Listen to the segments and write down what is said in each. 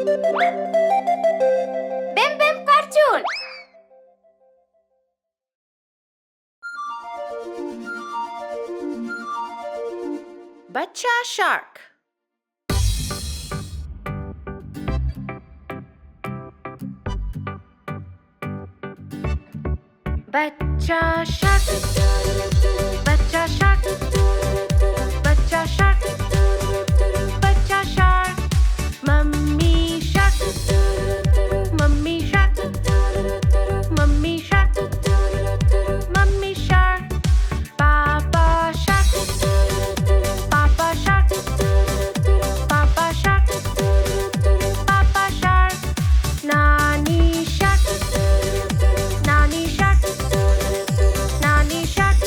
Bim Bim Cartoon. बच्चा shark. बच्चा shark, बच्चा शार्क, बच्चा शार्क, बच्चा shark. Mummy shark, mummy shark, mummy shark, mummy shark. पापा शार्क, पापा शार्क, पापा शार्क, पापा शार्क। नानी शार्क, नानी शार्क, नानी शार्क,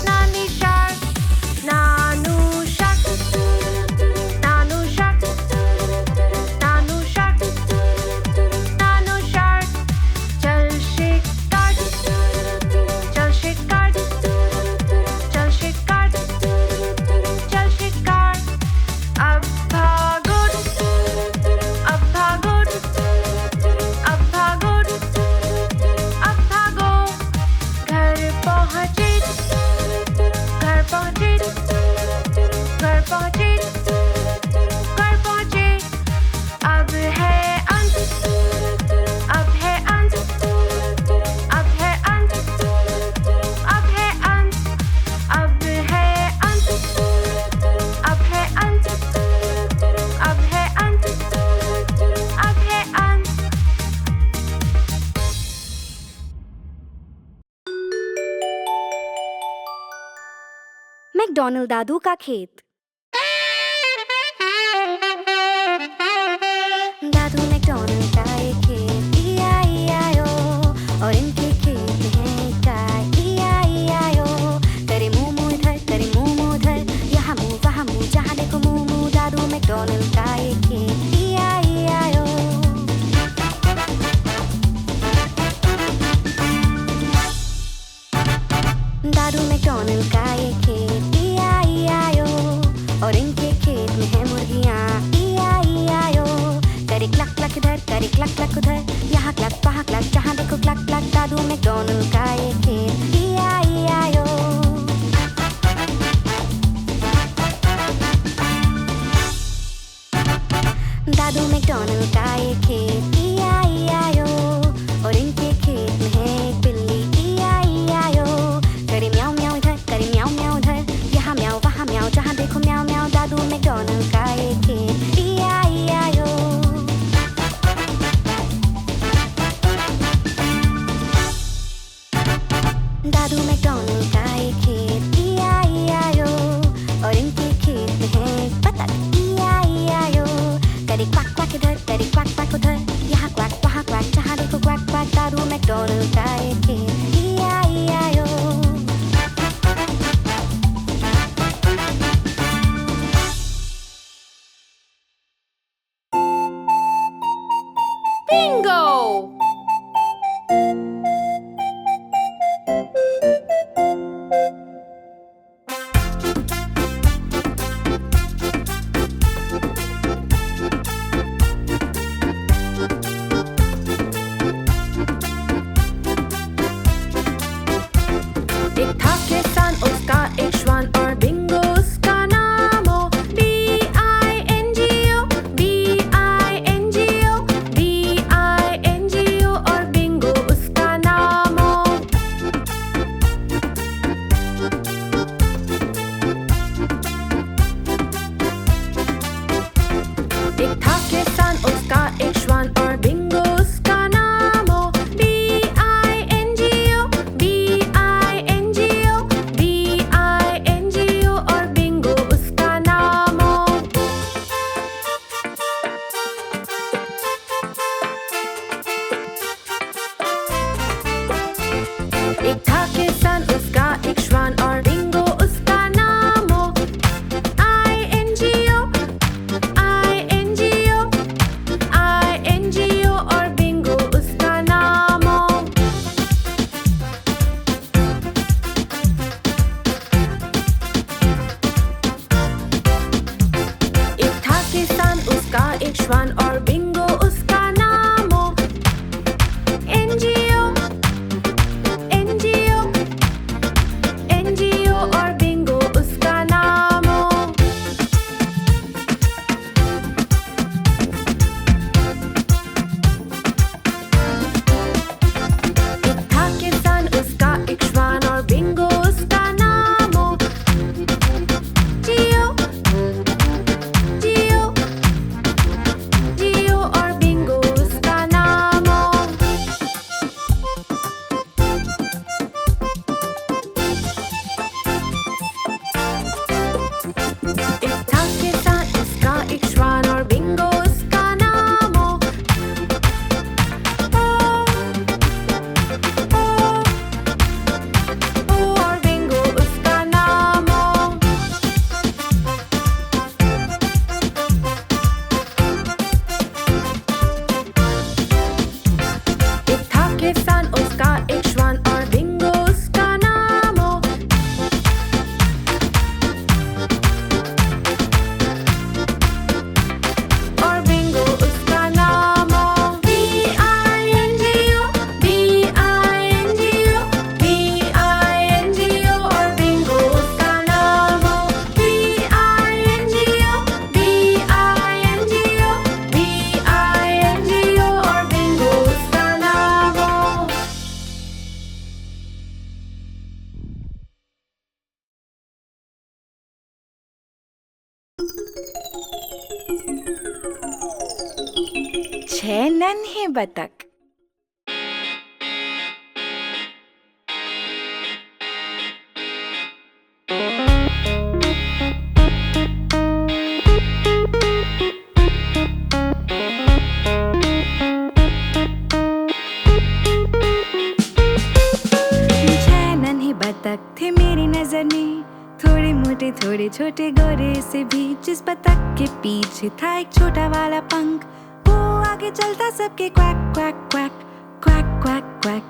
नानी शार्क। नानू शार्क, नानू शार्क, नानू शार्क, नानू शार्क। चल शिकार, चल शिकार, चल शिकार, चल शिकार। अब भागो, अब भागो, अब भागो, अब भागो। घर पहुँचे, घर पहुँचे, घर पहुँचे, घर पहुँचे। अब है अंत, अब है अंत, अब है अंत, अब है अंत, अब है अंत, अब है अंत, अब है अंत, अब है अंत। मैकडॉनल्ड दादू का खेत। दादू मैकडॉनल्ड का एक खेत, E-I-E-I-O, और इनके खेत में है गाय, E-I-E-I-O। करे मुंह मुंह इधर, करे मुंह मुंह उधर, यहाँ मुंह वहाँ मुंह, जहाँ देखो मुंह मुंह। दादू मैकडॉनल्ड का एक खेत, E-I-E-I-O। दादू मैकडॉनल्ड का ये खेत, E-I-E-I-O, और इनके खेत में है मुर्गियाँ, E-I-E-I-O। करे क्लक क्लक इधर, करे क्लक क्लक उधर, यहाँ क्लक वहाँ क्लक, जहाँ देखो क्लक क्लक। दादू मैकडॉनल्ड का ये खेत, E-I-E-I-O। दादू मैकडॉनल्ड का ये खेत, E-I-E-I-O, और इनके खेत में है एक बिल्ली, E-I-E-I-O। करे म्याऊ म्याऊ इधर, करे म्याऊ म्याऊ उधर, यहाँ म्याऊ वहाँ म्याऊ, जहाँ देखो म्याऊ म्याऊ। दादू मैकडॉनल्ड का ये खेत, E-I-E-I-O। दादू मैकडॉनल्ड का ये खेत, E-I-E-I-O, और इनके खेत में है एक बतख, E-I-E-I-O। करे क्वाक क्वाक इधर, करे क्वाक क्वाक उधर, यहाँ क्वाक वहाँ क्वाक, जहाँ देखो क्वाक क्वाक। दादू मैकडॉनल्ड का ये खेत, E-I-E-I-O। बिंगो। एक था किसान, उसका एक श्वान, और बिंगो उसका नाम हो। B-I-N-G-O, B-I-N-G-O, B-I-N-G-O, और बिंगो उसका नाम हो। एक था किसान, उसका एक श्वान, और बिंगो उसका नाम हो। B-I-N-G-O, B-I-N-G-O, B-I-N-G-O, और बिंगो उसका नाम हो। एक था किसान, उसका एक श्वान, और बिंगो उसका नाम हो। I-N-G-O, I-N-G-O, एक श्वान और बिंगो उसका नाम हो। एनजीओ एनजीओ एनजीओ और बिंगो उसका नाम हो। एक था किसान उसका एक श्वान और बिंगो उसका नाम हो। जियो जियो जियो और बिंगो उसका नाम हो। एक था किसान उसका एक श्वान और बिंगो उसका नाम हो। ओ और बिंगो उसका नाम हो। एक था किसान उसका एक श्वान और बिंगो उसका नाम हो। और बिंगो उसका नाम हो। BINGO BINGO BINGO और बिंगो उसका नाम हो। BINGO BINGO BINGO और बिंगो उसका नाम हो। छह नन्हे बतख। छह नन्हे बतख थे मेरी नजर में, थोड़े मोटे थोड़े छोटे गोरे से भी। जिस बतख के पीछे था एक छोटा वाला पंख, वो आगे चलता सबके quack quack quack quack quack quack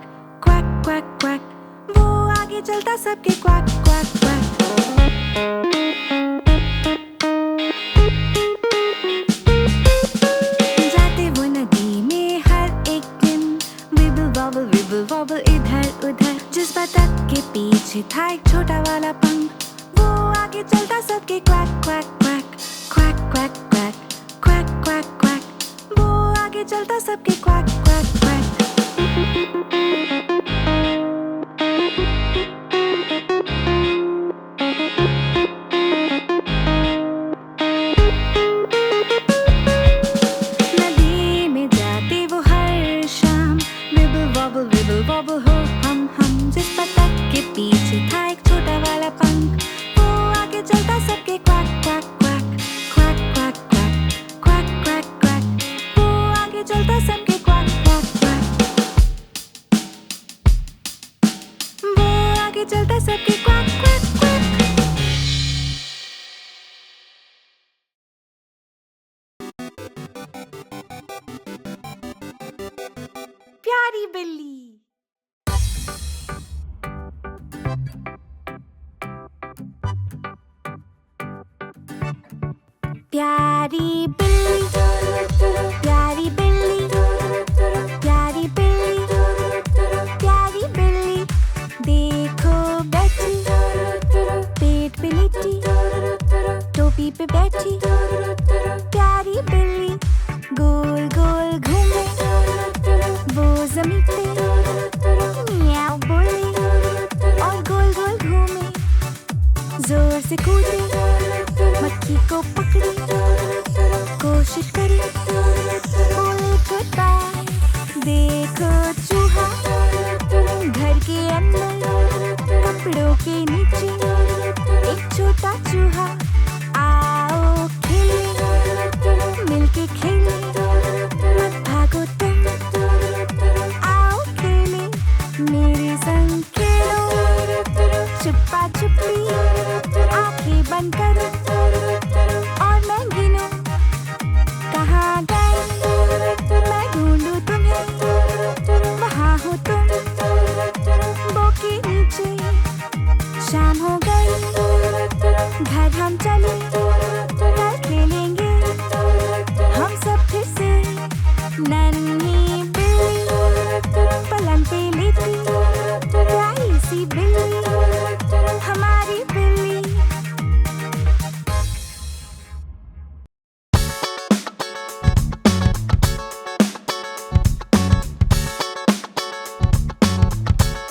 quack quack quack. वो आगे चलता सबके क्वैक क्वैक क्वैक। जाते वो नदी में हर एक दिन, विबल वॉबल इधर उधर। जिस बतख के पीछे था एक छोटा वाला पंख, वो आगे चलता सबके quack quack quack quack quack quack quack quack quack. वो आगे चलता सबके क्वैक क्वैक क्वैक। नदी में जाते वो हर शाम, विबल वॉबल हो हम। जिस बतख के पीछे था एक छोटा वाला पंख, वो आगे चलता सबके quack quack quack quack quack quack quack quack quack. वो आगे चलता सबके क्वैक क्वैक क्वैक। वो आगे चलता सबके क्वैक क्वैक क्वैक। प्यारी बिल्ली। प्यारी बिल्ली प्यारी बिल्ली प्यारी बिल्ली प्यारी बिल्ली, देखो बैठी पेट पे लिटी, टोपी पे बैठी। प्यारी बिल्ली गोल गोल घूमे वो जमीन पे, मियाओ बोले और गोल गोल घूमे। जोर से कूदे, मक्खी को पकड़े, कोशिश करे बोले गुड बाय। देखो चूहा घर के अंदर, कपड़ों के नीचे एक छोटा चूहा। आओ खेले मिलके खेले,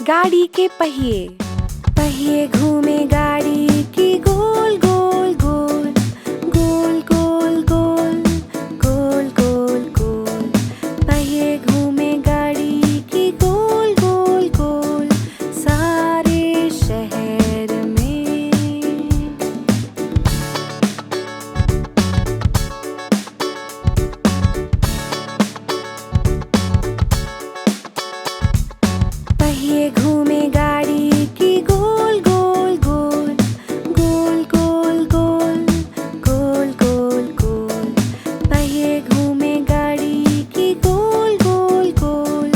गाड़ी के पहिए, पहिए घूमे गाड़ी की गोल गोल गोल, गोल गोल गोल, गोल गोल गोल। पहिए घूमे गाड़ी की गोल गोल गोल, सारे शहर में। पहिए घूमे गाड़ी की गोल गोल गोल, गोल गोल गोल, गोल गोल गोल। पहिए घूमे गाड़ी की गोल गोल गोल,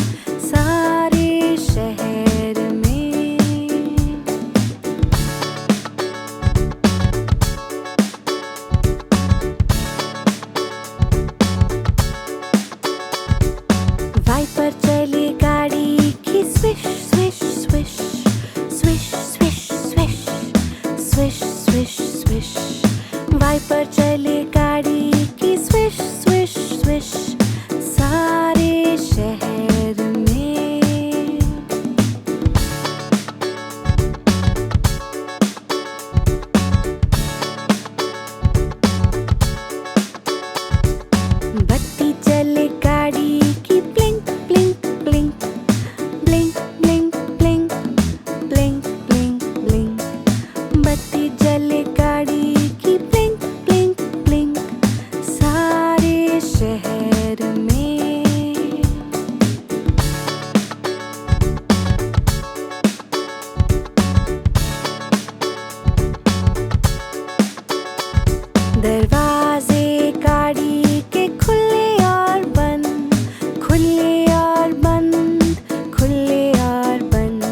सारे शहर में। वाइपर चली गाड़ी की swish swish swish, swish swish swish, swish swish swish. Wiper चली गाड़ी की स्विश स्विश स्विश, सारे शहर में। बत्ती चले गाड़ी की blink blink blink, blink blink blink, blink blink blink. बत्ती जले गाड़ी की ब्लिंक ब्लिंक ब्लिंक, सारे शहर में। दरवाजे गाड़ी के खुले और बंद, खुले और बंद, खुले और बंद।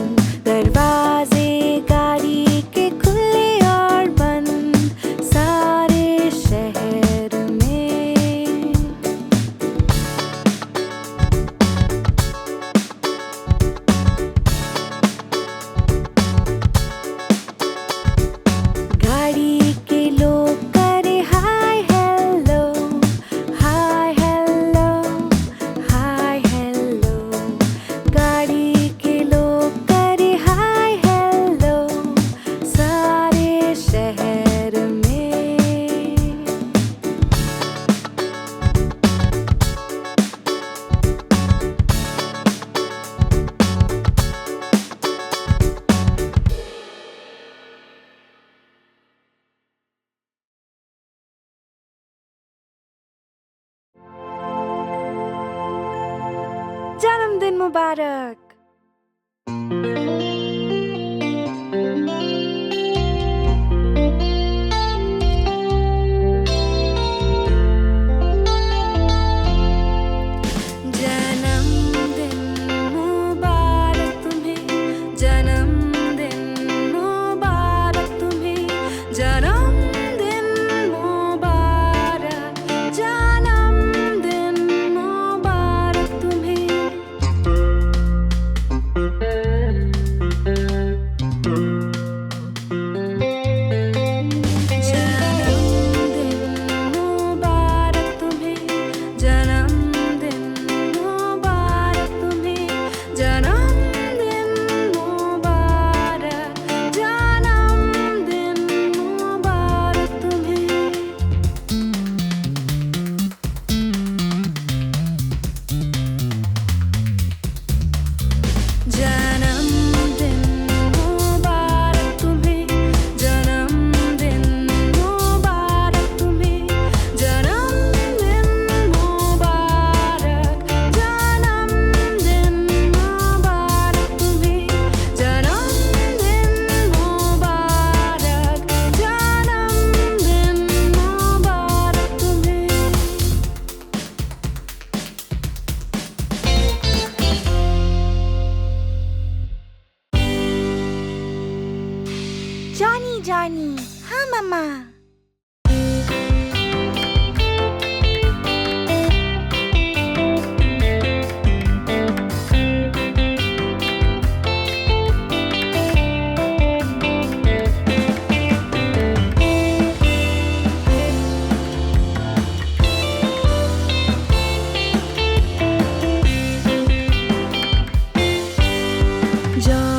दरवाजे गाड़ी के खुले और बंद, सारे शहर में। गाड़ी के लोग करे hi hello, hi hello, hi hello. गाड़ी के लोग करे हाय हेलो, सारे शहर में। जन्मदिन मुबारक। जन्मदिन मुबारक तुम्हें, जन्मदिन मुबारक तुम्हें, जन्मदिन मुबारक, जन्मदिन मुबारक तुम्हें। Johnny, हाँ मम्मा। Johnny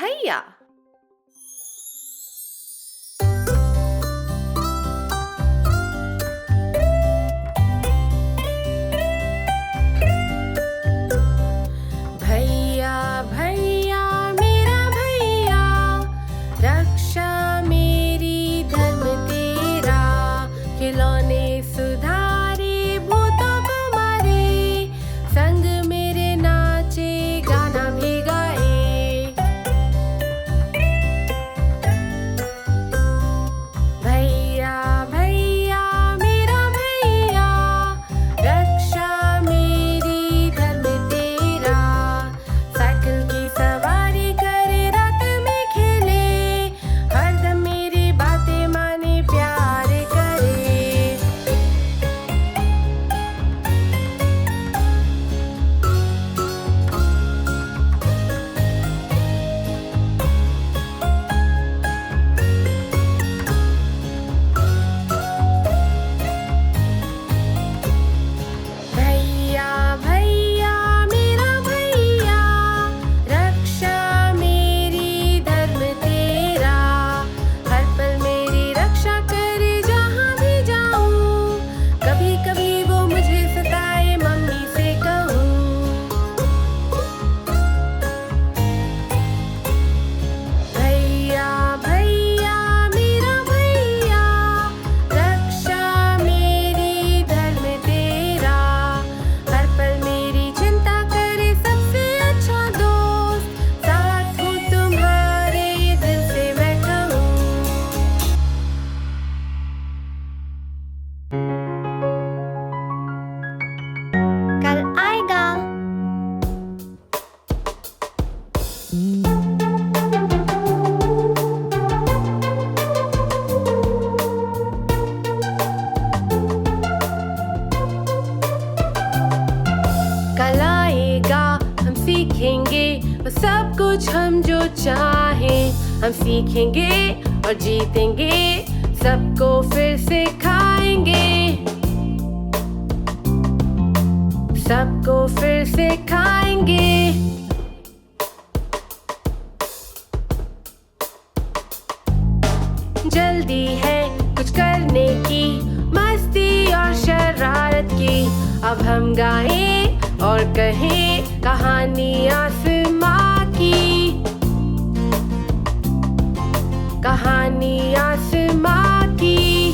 भैया। भैया भैया मेरा भैया, रक्षा मेरी धर्म तेरा। खिलौने सुधारे भूतों को मारे, संग मेरे नाचे गाना भी गाए। भैया भैया मेरा भैया, रक्षा मेरी धर्म तेरा। साइकिल की सवारी करे, रात में खेले, हरदम मेरी बातें माने, प्यार करे। भैया भैया मेरा भैया, रक्षा मेरी धर्म तेरा। हर पल मेरी रक्षा करे, जहाँ भी जाऊँ। कभी कभी वो मुझे सताए, मम्मी से कहूँ। भैया भैया मेरा भैया, रक्षा मेरी धर्म तेरा। हर पल मेरी चिंता करे, सबसे अच्छा दोस्त। साथ हूँ तुम्हारे, ये दिल से मैं कहूँ। कल आएगा। कल आएगा, हम सीखेंगे वो सब कुछ हम जो चाहें। हम सीखेंगे और जीतेंगे, सबको फिर सिखाएंगे। सबको फिर सिखाएंगे। जल्दी है कुछ करने की, मस्ती और शरारत की। अब हम गाएं और कहें कहानी आसमां की। कहानी आसमां की।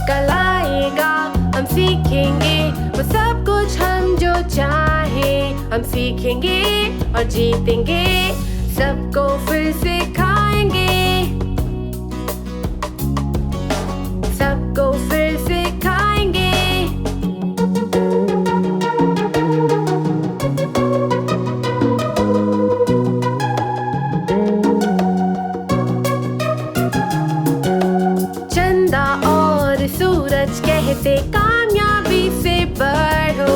कल आएगा, हम सीखेंगे वो सब कुछ हम जो चाहें। हम सीखेंगे और जीतेंगे, सबको फिर सिखाएंगे। सबको फिर सिखाएंगे। चंदा और सूरज कहते, कामयाबी से बढ़ो।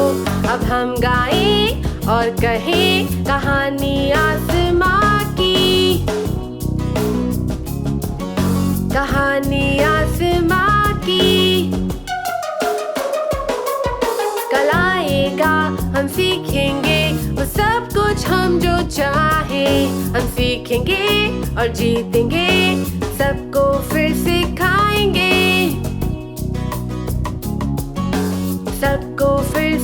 अब हम गाएं और कहें कहानी आसमां की। कहानी आसमां की। कल आएगा, हम सीखेंगे वो सब कुछ हम जो चाहें। हम सीखेंगे और जीतेंगे, सबको फिर सिखाएंगे। सबको फिर